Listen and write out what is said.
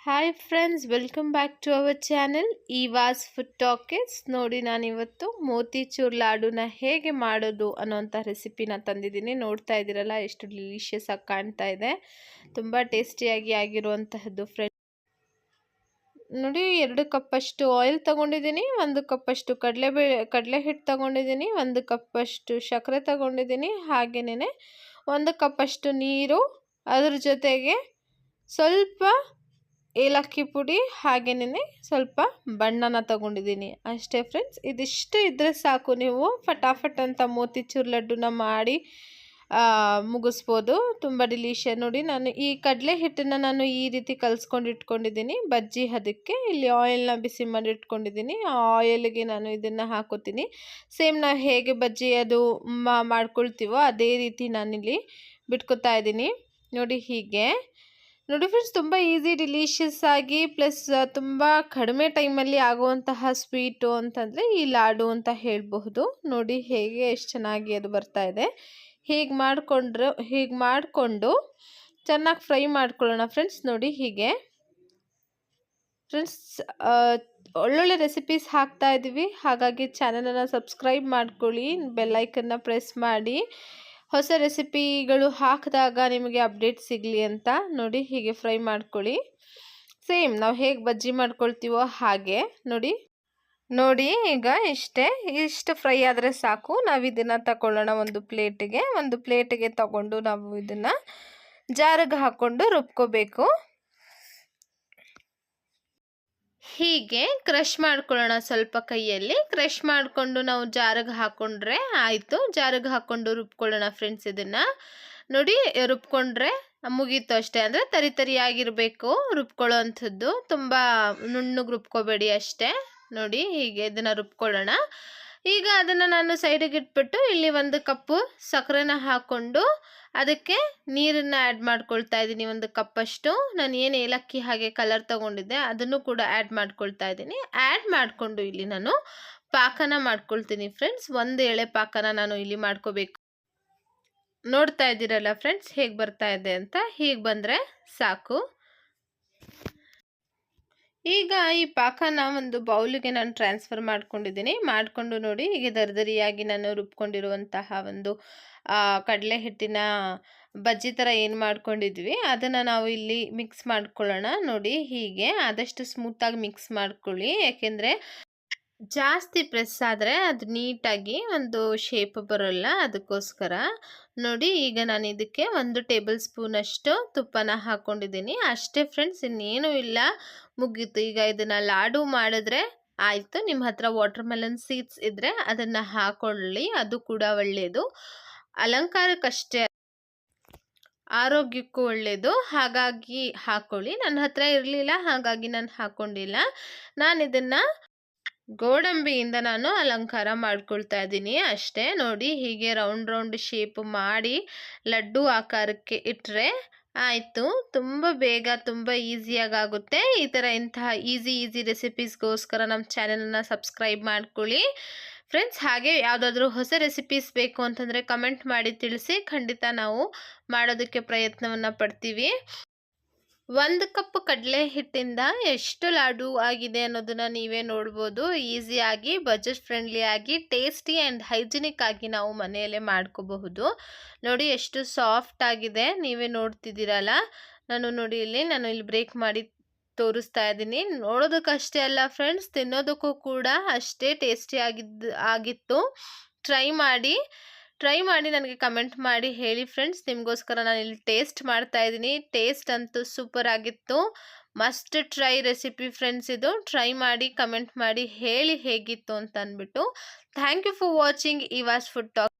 Hi friends, welcome back to our channel Eva's food talkies. ನೋಡಿ, ನಾನಿವತ್ತು ಮೋತಿಚೂರ್ ಲಾಡುನ ಹೇಗೆ ಮಾಡೋದು ಅನ್ನೋಂಥ ರೆಸಿಪಿನ ತಂದಿದ್ದೀನಿ. ನೋಡ್ತಾ ಇದ್ದೀರಲ್ಲ, ಎಷ್ಟು ಡಿಲಿಷಿಯಸ್ ಆಗಿ ಕಾಣ್ತಾ ಇದೆ. ತುಂಬ ಟೇಸ್ಟಿಯಾಗಿ ಆಗಿರುವಂತಹದ್ದು ಫ್ರೆಂಡ್ಸ್. ನೋಡಿ, 2 ಕಪ್ಪಷ್ಟು ಆಯಿಲ್ ತಗೊಂಡಿದ್ದೀನಿ, 1 ಕಪ್ಪಷ್ಟು ಕಡಲೆ ಹಿಟ್ಟು ತಗೊಂಡಿದ್ದೀನಿ, 1 ಕಪ್ಪಷ್ಟು ಸಕ್ಕರೆ ತಗೊಂಡಿದ್ದೀನಿ, ಹಾಗೆಯೇ 1 ಕಪ್ಪಷ್ಟು ನೀರು, ಅದ್ರ ಜೊತೆಗೆ ಸ್ವಲ್ಪ ಏಲಕ್ಕಿ ಪುಡಿ, ಹಾಗೆಯೇ ಸ್ವಲ್ಪ ಬಣ್ಣನ ತಗೊಂಡಿದ್ದೀನಿ. ಅಷ್ಟೇ ಫ್ರೆಂಡ್ಸ್, ಇದಿಷ್ಟು ಇದ್ದರೆ ಸಾಕು, ನೀವು ಫಟಾಫಟ್ ಅಂತ ಮೋತಿಚೂರ್ ಲಡ್ಡುನ ಮಾಡಿ ಮುಗಿಸ್ಬೋದು. ತುಂಬ ಡಿಲಿಷಿಯಸ್. ನೋಡಿ, ನಾನು ಈ ಕಡಲೆ ಹಿಟ್ಟನ್ನು ನಾನು ಈ ರೀತಿ ಕಲಿಸ್ಕೊಂಡು ಇಟ್ಕೊಂಡಿದ್ದೀನಿ ಬಜ್ಜಿ ಅದಕ್ಕೆ. ಇಲ್ಲಿ ಆಯಿಲ್ನ ಬಿಸಿ ಮಾಡಿ ಇಟ್ಕೊಂಡಿದ್ದೀನಿ. ಆ ಆಯಿಲ್ಗೆ ನಾನು ಇದನ್ನು ಹಾಕೋತೀನಿ. ಸೇಮ್ ನಾವು ಹೇಗೆ ಬಜ್ಜಿ ಅದು ಮಾಡ್ಕೊಳ್ತೀವೋ ಅದೇ ರೀತಿ ನಾನಿಲ್ಲಿ ಬಿಟ್ಕೊತಾ ಇದ್ದೀನಿ. ನೋಡಿ, ಹೀಗೆ ನೋಡಿ ಫ್ರೆಂಡ್ಸ್, ತುಂಬ ಈಸಿ, ಡಿಲಿಷಿಯಸ್ ಆಗಿ ಪ್ಲಸ್ ತುಂಬ ಕಡಿಮೆ ಟೈಮಲ್ಲಿ ಆಗುವಂತಹ ಸ್ವೀಟು ಅಂತಂದರೆ ಈ ಲಾಡು ಅಂತ ಹೇಳಬಹುದು. ನೋಡಿ ಹೇಗೆ ಎಷ್ಟು ಚೆನ್ನಾಗಿ ಅದು ಬರ್ತಾ ಇದೆ. ಹೀಗೆ ಮಾಡಿಕೊಂಡು ಚೆನ್ನಾಗಿ ಫ್ರೈ ಮಾಡ್ಕೊಳ್ಳೋಣ ಫ್ರೆಂಡ್ಸ್. ನೋಡಿ ಹೀಗೆ ಫ್ರೆಂಡ್ಸ್, ಒಳ್ಳೊಳ್ಳೆ ರೆಸಿಪೀಸ್ ಹಾಕ್ತಾ ಇದ್ದೀವಿ, ಹಾಗಾಗಿ ಚಾನಲನ್ನು ಸಬ್ಸ್ಕ್ರೈಬ್ ಮಾಡ್ಕೊಳ್ಳಿ, ಬೆಲ್ಲೈಕನ್ನ ಪ್ರೆಸ್ ಮಾಡಿ, ಹೊಸ ರೆಸಿಪಿಗಳು ಹಾಕಿದಾಗ ನಿಮಗೆ ಅಪ್ಡೇಟ್ ಸಿಗಲಿ ಅಂತ. ನೋಡಿ ಹೀಗೆ ಫ್ರೈ ಮಾಡ್ಕೊಳ್ಳಿ, ಸೇಮ್ ನಾವು ಹೇಗೆ ಬಜ್ಜಿ ಮಾಡ್ಕೊಳ್ತೀವೋ ಹಾಗೆ. ನೋಡಿ ಈಗ ಇಷ್ಟು ಫ್ರೈ ಆದರೆ ಸಾಕು. ನಾವು ಇದನ್ನು ತಗೊಳ್ಳೋಣ ಒಂದು ಪ್ಲೇಟಿಗೆ ತಗೊಂಡು ನಾವು ಇದನ್ನು ಜಾರಿಗೆ ಹಾಕ್ಕೊಂಡು ರುಬ್ಕೋಬೇಕು. ಹೀಗೆ ಕ್ರಷ್ ಮಾಡ್ಕೊಳ್ಳೋಣ, ಸ್ವಲ್ಪ ಕೈಯಲ್ಲಿ ಕ್ರಷ್ ಮಾಡಿಕೊಂಡು ನಾವು ಜಾರಿಗೆ ಹಾಕ್ಕೊಂಡ್ರೆ ಆಯಿತು. ಜಾರಿಗೆ ಹಾಕ್ಕೊಂಡು ರುಬ್ಕೊಳ್ಳೋಣ ಫ್ರೆಂಡ್ಸ್. ಇದನ್ನು ನೋಡಿ, ರುಬ್ಕೊಂಡ್ರೆ ಮುಗೀತು ಅಷ್ಟೇ. ಅಂದರೆ ತರಿಯಾಗಿರಬೇಕು ರುಬ್ಕೊಳ್ಳೋ ಅಂಥದ್ದು, ತುಂಬ ನುಣ್ಣಗೆ ರುಬ್ಕೋಬೇಡಿ ಅಷ್ಟೇ. ನೋಡಿ ಹೀಗೆ ಇದನ್ನು ರುಬ್ಕೊಳ್ಳೋಣ. ಈಗ ಅದನ್ನು ನಾನು ಸೈಡಿಗೆ ಇಟ್ಬಿಟ್ಟು ಇಲ್ಲಿ 1 ಕಪ್ಪು ಸಕ್ಕರೆನ ಹಾಕ್ಕೊಂಡು ಅದಕ್ಕೆ ನೀರನ್ನು ಆ್ಯಡ್ ಮಾಡ್ಕೊಳ್ತಾ ಇದ್ದೀನಿ. 1 ಕಪ್ಪಷ್ಟು ನಾನು ಏನು ಏಲಕ್ಕಿ ಹಾಗೆ ಕಲರ್ ತೊಗೊಂಡಿದ್ದೆ ಅದನ್ನು ಕೂಡ ಆ್ಯಡ್ ಮಾಡ್ಕೊಳ್ತಾ ಇದ್ದೀನಿ. ಆ್ಯಡ್ ಮಾಡಿಕೊಂಡು ಇಲ್ಲಿ ನಾನು ಪಾಕನ ಮಾಡ್ಕೊಳ್ತೀನಿ ಫ್ರೆಂಡ್ಸ್. 1 ಎಳೆ ಪಾಕನ ನಾನು ಇಲ್ಲಿ ಮಾಡ್ಕೋಬೇಕು. ನೋಡ್ತಾ ಇದ್ದೀರಲ್ಲ ಫ್ರೆಂಡ್ಸ್ ಹೇಗೆ ಬರ್ತಾ ಇದೆ ಅಂತ. ಹೀಗೆ ಬಂದರೆ ಸಾಕು. ಈಗ ಈ ಪಾಕನ ಒಂದು ಬೌಲಿಗೆ ನಾನು ಟ್ರಾನ್ಸ್ಫರ್ ಮಾಡ್ಕೊಂಡಿದ್ದೀನಿ. ಮಾಡಿಕೊಂಡು ನೋಡಿ, ಹೀಗೆ ದರಿಯಾಗಿ ನಾನು ರುಬ್ಕೊಂಡಿರುವಂತಹ ಒಂದು ಕಡಲೆ ಹಿಟ್ಟಿನ ಬಜ್ಜಿ ಥರ ಏನು ಮಾಡ್ಕೊಂಡಿದ್ವಿ ಅದನ್ನು ನಾವು ಇಲ್ಲಿ ಮಿಕ್ಸ್ ಮಾಡ್ಕೊಳ್ಳೋಣ. ನೋಡಿ ಹೀಗೆ ಆದಷ್ಟು ಸ್ಮೂತಾಗಿ ಮಿಕ್ಸ್ ಮಾಡ್ಕೊಳ್ಳಿ, ಯಾಕೆಂದರೆ ಜಾಸ್ತಿ ಪ್ರೆಸ್ ಆದರೆ ಅದು ನೀಟಾಗಿ ಒಂದು ಶೇಪ್ ಬರೋಲ್ಲ, ಅದಕ್ಕೋಸ್ಕರ. ನೋಡಿ ಈಗ ನಾನು ಇದಕ್ಕೆ 1 ಟೇಬಲ್ ಸ್ಪೂನಷ್ಟು ತುಪ್ಪನ ಹಾಕ್ಕೊಂಡಿದ್ದೀನಿ ಅಷ್ಟೇ ಫ್ರೆಂಡ್ಸ್, ಇನ್ನೇನು ಇಲ್ಲ, ಮುಗೀತು. ಈಗ ಇದನ್ನು ಲಾಡು ಮಾಡಿದ್ರೆ ಆಯಿತು. ನಿಮ್ಮ ಹತ್ರ ವಾಟರ್ ಮೆಲನ್ ಸೀಡ್ಸ್ ಇದ್ದರೆ ಅದನ್ನು ಹಾಕೊಳ್ಳಿ, ಅದು ಕೂಡ ಒಳ್ಳೆಯದು. ಅಲಂಕಾರಕ್ಕಷ್ಟೇ, ಆರೋಗ್ಯಕ್ಕೂ ಒಳ್ಳೆಯದು, ಹಾಗಾಗಿ ಹಾಕೊಳ್ಳಿ. ನನ್ನ ಹತ್ರ ಇರಲಿಲ್ಲ, ಹಾಗಾಗಿ ನಾನು ಹಾಕ್ಕೊಂಡಿಲ್ಲ. ನಾನು ಇದನ್ನು ಗೋಡಂಬಿಯಿಂದ ನಾನು ಅಲಂಕಾರ ಮಾಡ್ಕೊಳ್ತಾ ಇದ್ದೀನಿ ಅಷ್ಟೇ. ನೋಡಿ ಹೀಗೆ ರೌಂಡ್ ಶೇಪ್ ಮಾಡಿ ಲಡ್ಡು ಆಕಾರಕ್ಕೆ ಇಟ್ಟರೆ ಆಯಿತು. ತುಂಬ ಬೇಗ, ತುಂಬ ಈಸಿಯಾಗಿ ಆಗುತ್ತೆ. ಈ ಥರ ಇಂತಹ ಈಸಿ ರೆಸಿಪೀಸ್ಗೋಸ್ಕರ ನಮ್ಮ ಚಾನಲನ್ನು ಸಬ್ಸ್ಕ್ರೈಬ್ ಮಾಡ್ಕೊಳ್ಳಿ ಫ್ರೆಂಡ್ಸ್. ಹಾಗೆ ಯಾವುದಾದ್ರೂ ಹೊಸ ರೆಸಿಪೀಸ್ ಬೇಕು ಅಂತಂದರೆ ಕಮೆಂಟ್ ಮಾಡಿ ತಿಳಿಸಿ, ಖಂಡಿತ ನಾವು ಮಾಡೋದಕ್ಕೆ ಪ್ರಯತ್ನವನ್ನು ಪಡ್ತೀವಿ. 1 ಕಪ್ ಕಡಲೆ ಹಿಟ್ಟಿಂದ ಎಷ್ಟು ಲಾಡು ಆಗಿದೆ ಅನ್ನೋದನ್ನು ನೀವೇ ನೋಡ್ಬೋದು. ಈಸಿಯಾಗಿ, ಬಜೆಟ್ ಫ್ರೆಂಡ್ಲಿ ಆಗಿ, ಟೇಸ್ಟಿ ಆ್ಯಂಡ್ ಹೈಜಿನಿಕ್ ಆಗಿ ನಾವು ಮನೆಯಲ್ಲೇ ಮಾಡ್ಕೋಬಹುದು. ನೋಡಿ ಎಷ್ಟು ಸಾಫ್ಟ್ ಆಗಿದೆ, ನೀವೇ ನೋಡ್ತಿದ್ದೀರಲ್ಲ. ನಾನು ಇಲ್ಲಿ ಬ್ರೇಕ್ ಮಾಡಿ ತೋರಿಸ್ತಾ ಇದ್ದೀನಿ. ನೋಡೋದಕ್ಕಷ್ಟೇ ಅಲ್ಲ ಫ್ರೆಂಡ್ಸ್, ತಿನ್ನೋದಕ್ಕೂ ಕೂಡ ಅಷ್ಟೇ ಟೇಸ್ಟಿ ಆಗಿತ್ತು. ಟ್ರೈ ಮಾಡಿ ನನಗೆ ಕಮೆಂಟ್ ಮಾಡಿ ಹೇಳಿ ಫ್ರೆಂಡ್ಸ್. ನಿಮಗೋಸ್ಕರ ನಾನು ಇಲ್ಲಿ ಟೇಸ್ಟ್ ಮಾಡ್ತಾ ಇದ್ದೀನಿ. ಟೇಸ್ಟ್ ಅಂತೂ ಸೂಪರ್ ಆಗಿತ್ತು. ಮಸ್ಟ್ ಟ್ರೈ ರೆಸಿಪಿ ಫ್ರೆಂಡ್ಸ್ ಇದು. ಟ್ರೈ ಮಾಡಿ ಕಮೆಂಟ್ ಮಾಡಿ ಹೇಳಿ ಹೇಗಿತ್ತು ಅಂತ ಅಂದ್ಬಿಟ್ಟು. Thank you for watching Eva's food talk.